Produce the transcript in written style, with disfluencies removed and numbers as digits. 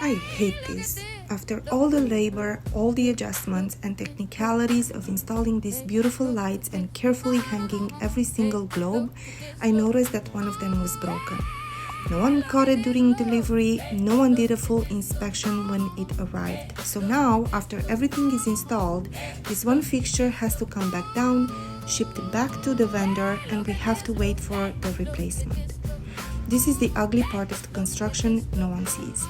I hate this. After all the labor, all the adjustments and technicalities of installing these beautiful lights and carefully hanging every single globe, I noticed that one of them was broken. No one caught it during delivery, no one did a full inspection when it arrived. So now, after everything is installed, this one fixture has to come back down, shipped back to the vendor, and we have to wait for the replacement. This is the ugly part of the construction no one sees.